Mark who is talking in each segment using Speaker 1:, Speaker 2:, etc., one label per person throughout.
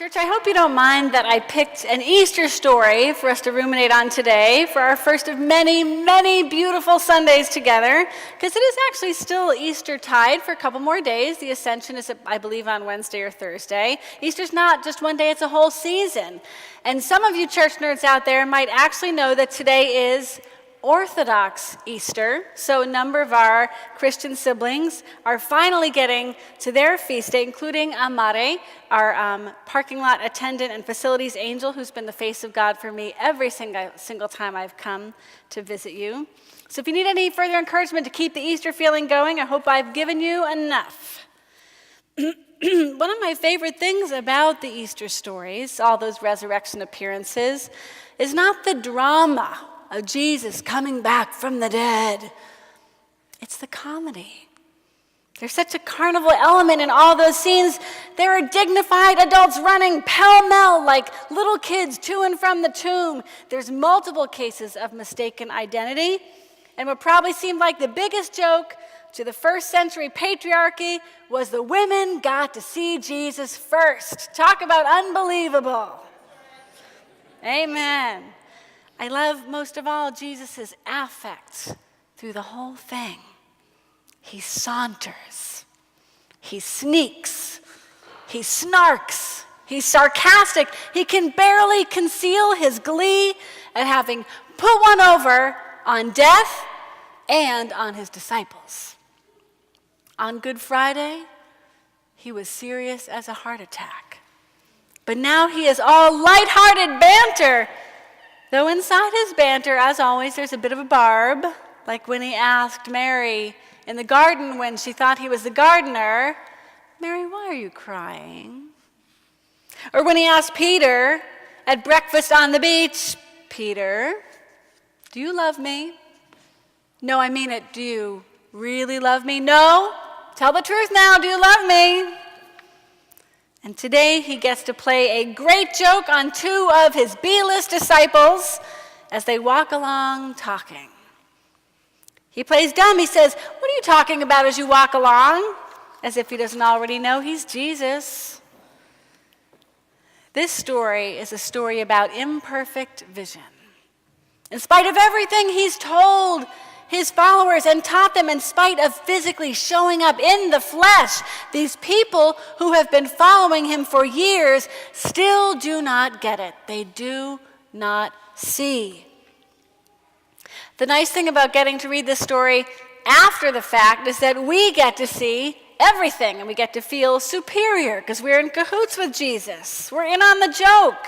Speaker 1: Church, I hope you don't mind that I picked an Easter story for us to ruminate on today for our first of many, many beautiful Sundays together, because it is actually still Eastertide for a couple more days. The Ascension is, I believe, on Wednesday or Thursday. Easter's not just one day, it's a whole season. And some of you church nerds out there might actually know that today is Orthodox Easter, so a number of our Christian siblings are finally getting to their feast day, including Amare, our parking lot attendant and facilities angel, who's been the face of God for me every single time I've come to visit you. So if you need any further encouragement to keep the Easter feeling going, I hope I've given you enough. One of my favorite things about the Easter stories, all those resurrection appearances, is not the drama of Jesus coming back from the dead. It's the comedy. There's such a carnival element in all those scenes. There are dignified adults running pell-mell like little kids to and from the tomb. There's multiple cases of mistaken identity. And what probably seemed like the biggest joke to the first century patriarchy was the women got to see Jesus first. Talk about unbelievable. Amen. I love most of all Jesus' affect through the whole thing. He saunters, he sneaks, he snarks, he's sarcastic. He can barely conceal his glee at having put one over on death and on his disciples. On Good Friday, he was serious as a heart attack. But now he is all lighthearted banter. Though inside his banter, as always, there's a bit of a barb, like when he asked Mary in the garden when she thought he was the gardener, "Mary, why are you crying?" Or when he asked Peter at breakfast on the beach, "Peter, do you love me?" "No, I mean it. Do you really love me?" "No. Tell the truth now. Do you love me?" And today he gets to play a great joke on two of his B-list disciples as they walk along talking. He plays dumb. He says, "What are you talking about as you walk along?" As if he doesn't already know he's Jesus. This story is a story about imperfect vision. In spite of everything he's told his followers and taught them, in spite of physically showing up in the flesh, these people who have been following him for years still do not get it. They do not see. The nice thing about getting to read this story after the fact is that we get to see everything and we get to feel superior because we're in cahoots with Jesus. We're in on the joke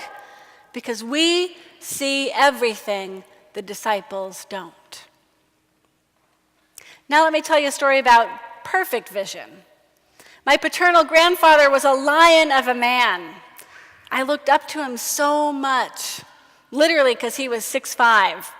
Speaker 1: because we see everything the disciples don't. Now let me tell you a story about perfect vision. My paternal grandfather was a lion of a man. I looked up to him so much, literally because he was 6'5".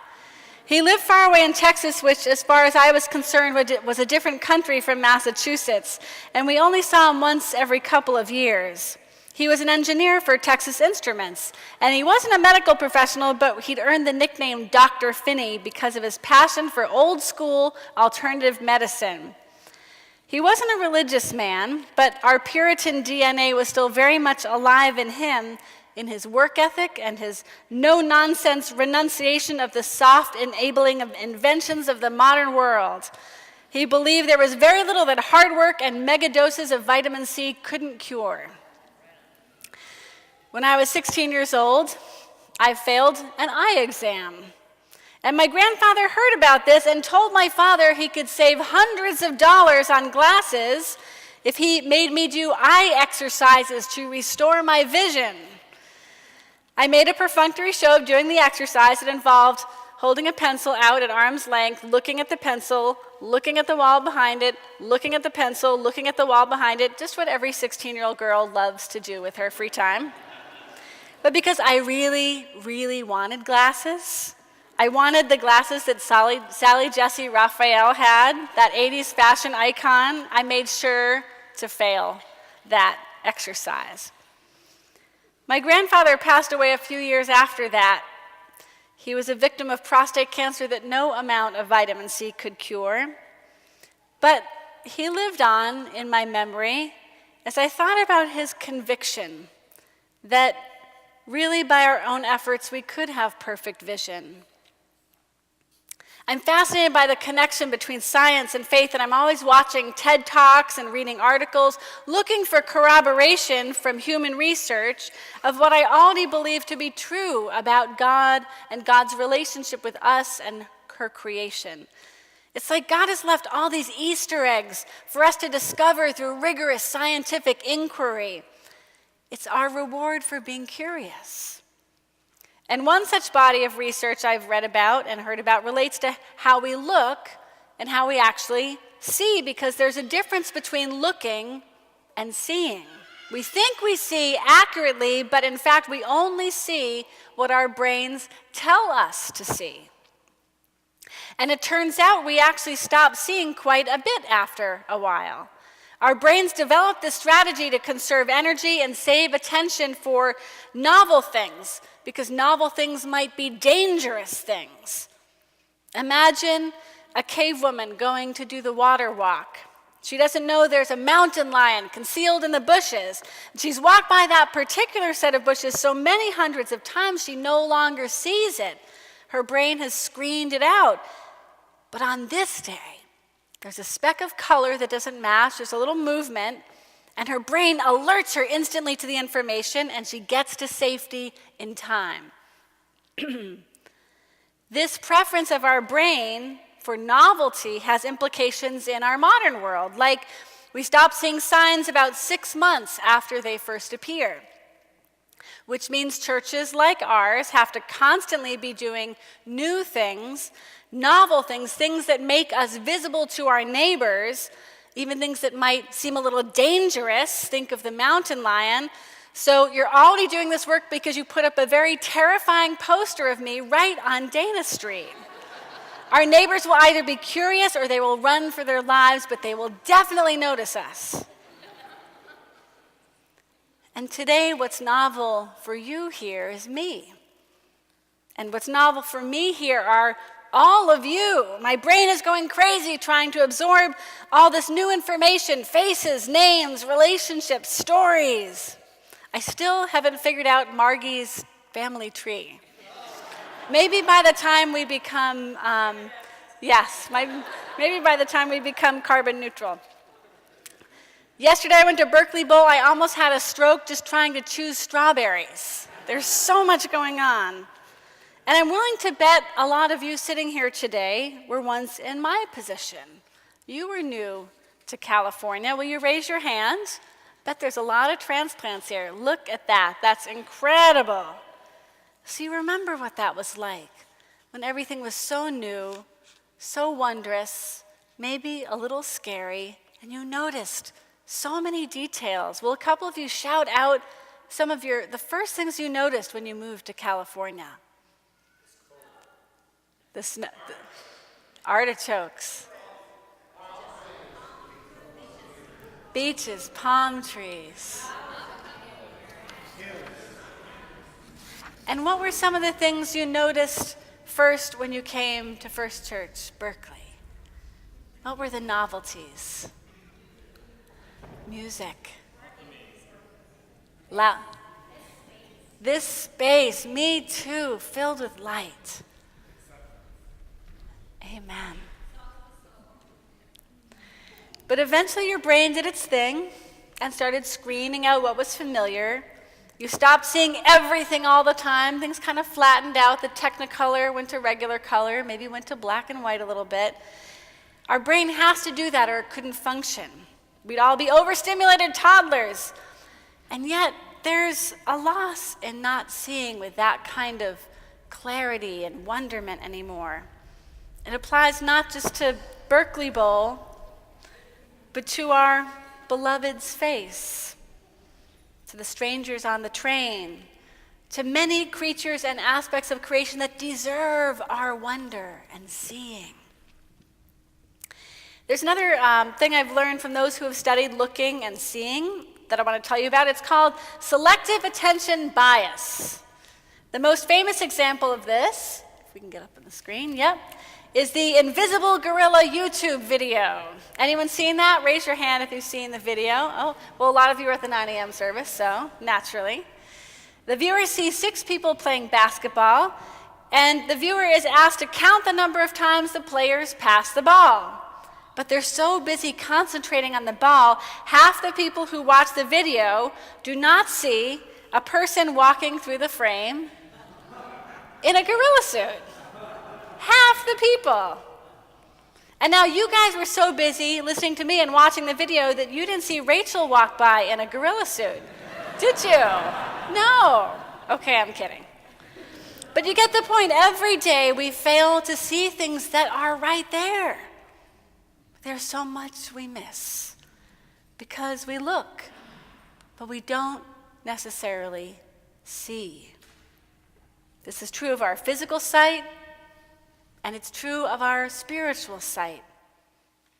Speaker 1: He lived far away in Texas, which, as far as I was concerned, was a different country from Massachusetts, and we only saw him once every couple of years. He was an engineer for Texas Instruments, and he wasn't a medical professional, but he'd earned the nickname Dr. Finney because of his passion for old-school alternative medicine. He wasn't a religious man, but our Puritan DNA was still very much alive in him, in his work ethic and his no-nonsense renunciation of the soft enabling of inventions of the modern world. He believed there was very little that hard work and mega doses of vitamin C couldn't cure. When I was 16 years old, I failed an eye exam. And my grandfather heard about this and told my father he could save hundreds of dollars on glasses if he made me do eye exercises to restore my vision. I made a perfunctory show of doing the exercise. It involved holding a pencil out at arm's length, looking at the pencil, looking at the wall behind it, looking at the pencil, looking at the wall behind it, just what every 16-year-old girl loves to do with her free time. But because I really, really wanted glasses, I wanted the glasses that Sally Jesse Raphael had, that 80s fashion icon, I made sure to fail that exercise. My grandfather passed away a few years after that. He was a victim of prostate cancer that no amount of vitamin C could cure. But he lived on in my memory as I thought about his conviction that really by our own efforts we could have perfect vision. I'm fascinated by the connection between science and faith, and I'm always watching TED Talks and reading articles, looking for corroboration from human research of what I already believe to be true about God and God's relationship with us and her creation. It's like God has left all these Easter eggs for us to discover through rigorous scientific inquiry. It's our reward for being curious. And one such body of research I've read about and heard about relates to how we look and how we actually see, because there's a difference between looking and seeing. We think we see accurately, but in fact we only see what our brains tell us to see. And it turns out we actually stop seeing quite a bit after a while. Our brains develop this strategy to conserve energy and save attention for novel things, because novel things might be dangerous things. Imagine a cave woman going to do the water walk. She doesn't know there's a mountain lion concealed in the bushes. She's walked by that particular set of bushes so many hundreds of times she no longer sees it. Her brain has screened it out. But on this day, there's a speck of color that doesn't match, there's a little movement, and her brain alerts her instantly to the information, and she gets to safety in time. This preference of our brain for novelty has implications in our modern world, like we stop seeing signs about 6 months after they first appear, which means churches like ours have to constantly be doing new things, novel things, things that make us visible to our neighbors, even things that might seem a little dangerous. Think of the mountain lion. So you're already doing this work because you put up a very terrifying poster of me right on Dana Street. Our neighbors will either be curious or they will run for their lives, but they will definitely notice us. And today, what's novel for you here is me. And what's novel for me here are all of you. My brain is going crazy trying to absorb all this new information, faces, names, relationships, stories. I still haven't figured out Margie's family tree. Maybe by the time we become, maybe by the time we become carbon neutral. Yesterday I went to Berkeley Bowl. I almost had a stroke just trying to choose strawberries. There's so much going on. And I'm willing to bet a lot of you sitting here today were once in my position. You were new to California. Will you raise your hand? Bet there's a lot of transplants here. Look at that. That's incredible. So you remember what that was like when everything was so new, so wondrous, maybe a little scary, and you noticed so many details. Will a couple of you shout out some of the first things you noticed when you moved to California? The artichokes, beaches, palm trees. And what were some of the things you noticed first when you came to First Church Berkeley? What were the novelties? Music. Loud. This space, me too, filled with light. Amen. But eventually your brain did its thing and started screening out what was familiar. You stopped seeing everything all the time. Things kind of flattened out. The Technicolor went to regular color, maybe went to black and white a little bit. Our brain has to do that or it couldn't function. We'd all be overstimulated toddlers. And yet there's a loss in not seeing with that kind of clarity and wonderment anymore. It applies not just to Berkeley Bowl, but to our beloved's face, to the strangers on the train, to many creatures and aspects of creation that deserve our wonder and seeing. There's another thing I've learned from those who have studied looking and seeing that I want to tell you about. It's called selective attention bias. The most famous example of this, if we can get up on the screen, is the Invisible Gorilla YouTube video. Anyone seen that? Raise your hand if you've seen the video. Oh, well, a lot of you are at the 9 a.m. service, so naturally. The viewer sees 6 people playing basketball, and the viewer is asked to count the number of times the players pass the ball. But they're so busy concentrating on the ball, half the people who watch the video do not see a person walking through the frame in a gorilla suit. Half the people. And now you guys were so busy listening to me and watching the video that you didn't see Rachel walk by in a gorilla suit, did you? No. Okay, I'm kidding. But you get the point. Every day we fail to see things that are right there. There's so much we miss because we look, but we don't necessarily see. This is true of our physical sight, and it's true of our spiritual sight.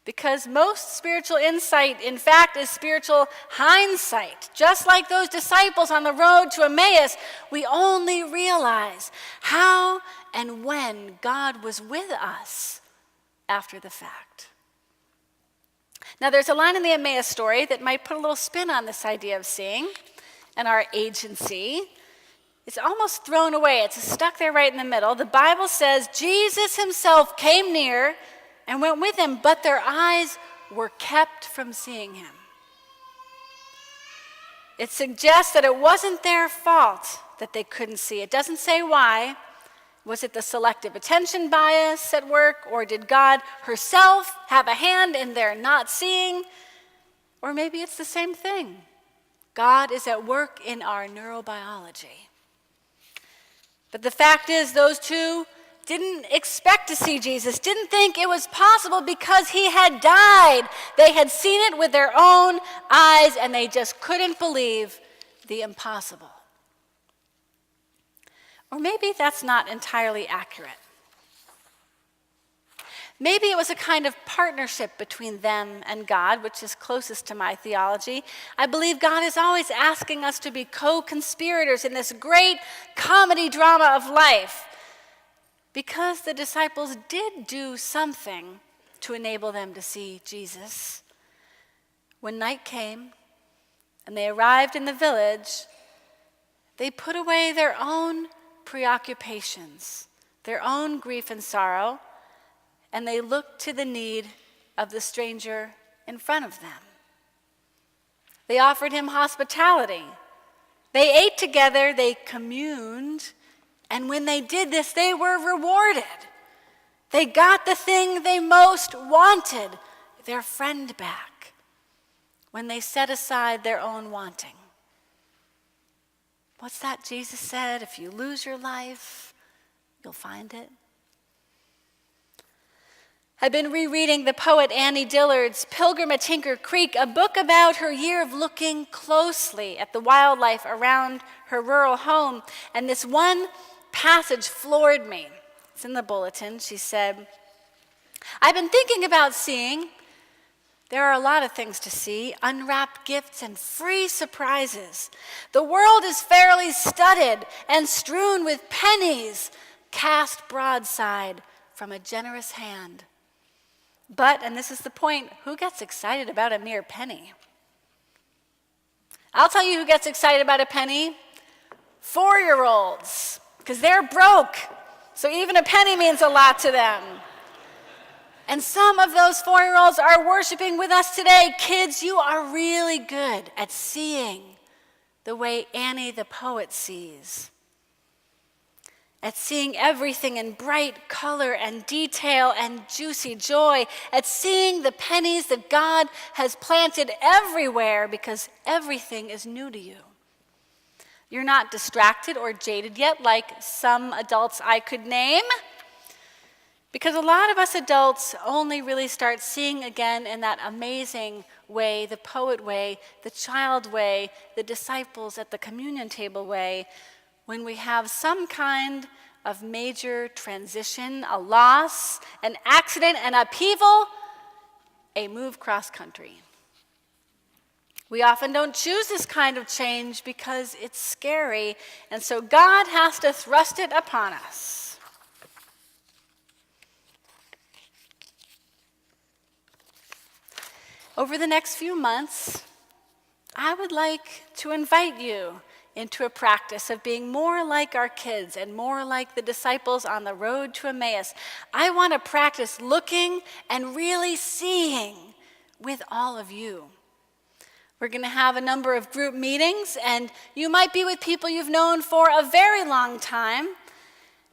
Speaker 1: Because most spiritual insight, in fact, is spiritual hindsight. Just like those disciples on the road to Emmaus, we only realize how and when God was with us after the fact. Now, there's a line in the Emmaus story that might put a little spin on this idea of seeing and our agency. It's almost thrown away. It's stuck there right in the middle. The Bible says Jesus himself came near and went with him, but their eyes were kept from seeing him. It suggests that it wasn't their fault that they couldn't see. It doesn't say why. Was it the selective attention bias at work, or did God herself have a hand in their not seeing? Or maybe it's the same thing. God is at work in our neurobiology. But the fact is, those two didn't expect to see Jesus, didn't think it was possible because he had died. They had seen it with their own eyes, and they just couldn't believe the impossible. Or maybe that's not entirely accurate. Maybe it was a kind of partnership between them and God, which is closest to my theology. I believe God is always asking us to be co-conspirators in this great comedy drama of life, because the disciples did do something to enable them to see Jesus. When night came and they arrived in the village, they put away their own preoccupations, their own grief and sorrow, and they looked to the need of the stranger in front of them. They offered him hospitality. They ate together, they communed, and when they did this, they were rewarded. They got the thing they most wanted, their friend back, when they set aside their own wanting. What's that Jesus said? If you lose your life, you'll find it. I've been rereading the poet Annie Dillard's Pilgrim at Tinker Creek, a book about her year of looking closely at the wildlife around her rural home. And this one passage floored me. It's in the bulletin. She said, "I've been thinking about seeing. There are a lot of things to see, unwrapped gifts and free surprises. The world is fairly studded and strewn with pennies cast broadside from a generous hand. But, and this is the point, who gets excited about a mere penny? I'll tell you who gets excited about a penny. 4-year-olds, because they're broke. So even a penny means a lot to them. And some of those 4-year-olds are worshiping with us today. Kids, you are really good at seeing the way Annie the poet sees. At seeing everything in bright color and detail and juicy joy. At seeing the pennies that God has planted everywhere, because everything is new to you. You're not distracted or jaded yet like some adults I could name. Because a lot of us adults only really start seeing again in that amazing way, the poet way, the child way, the disciples at the communion table way, when we have some kind of major transition, a loss, an accident, an upheaval, a move cross country. We often don't choose this kind of change because it's scary, and so God has to thrust it upon us. Over the next few months, I would like to invite you into a practice of being more like our kids and more like the disciples on the road to Emmaus. I want to practice looking and really seeing with all of you. We're going to have a number of group meetings, and you might be with people you've known for a very long time,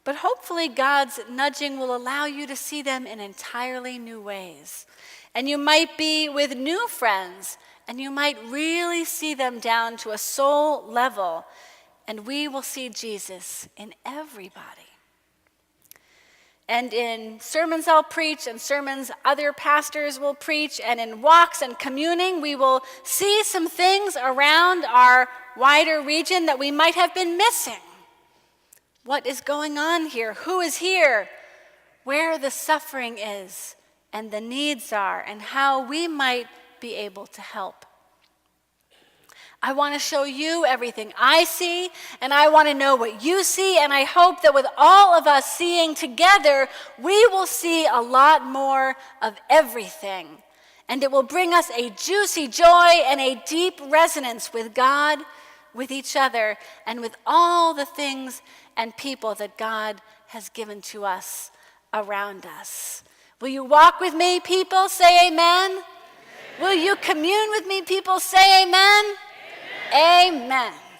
Speaker 1: but hopefully God's nudging will allow you to see them in entirely new ways. And you might be with new friends, and you might really see them down to a soul level, and we will see Jesus in everybody. And in sermons I'll preach, and sermons other pastors will preach, and in walks and communing, we will see some things around our wider region that we might have been missing. What is going on here? Who is here? Where the suffering is, and the needs are, and how we might be able to help. I want to show you everything I see, and I want to know what you see, and I hope that with all of us seeing together, we will see a lot more of everything. And it will bring us a juicy joy and a deep resonance with God, with each other, and with all the things and people that God has given to us around us. Will you walk with me, people? Say amen. Amen. Will you commune with me, people? Say amen. Amen. Amen.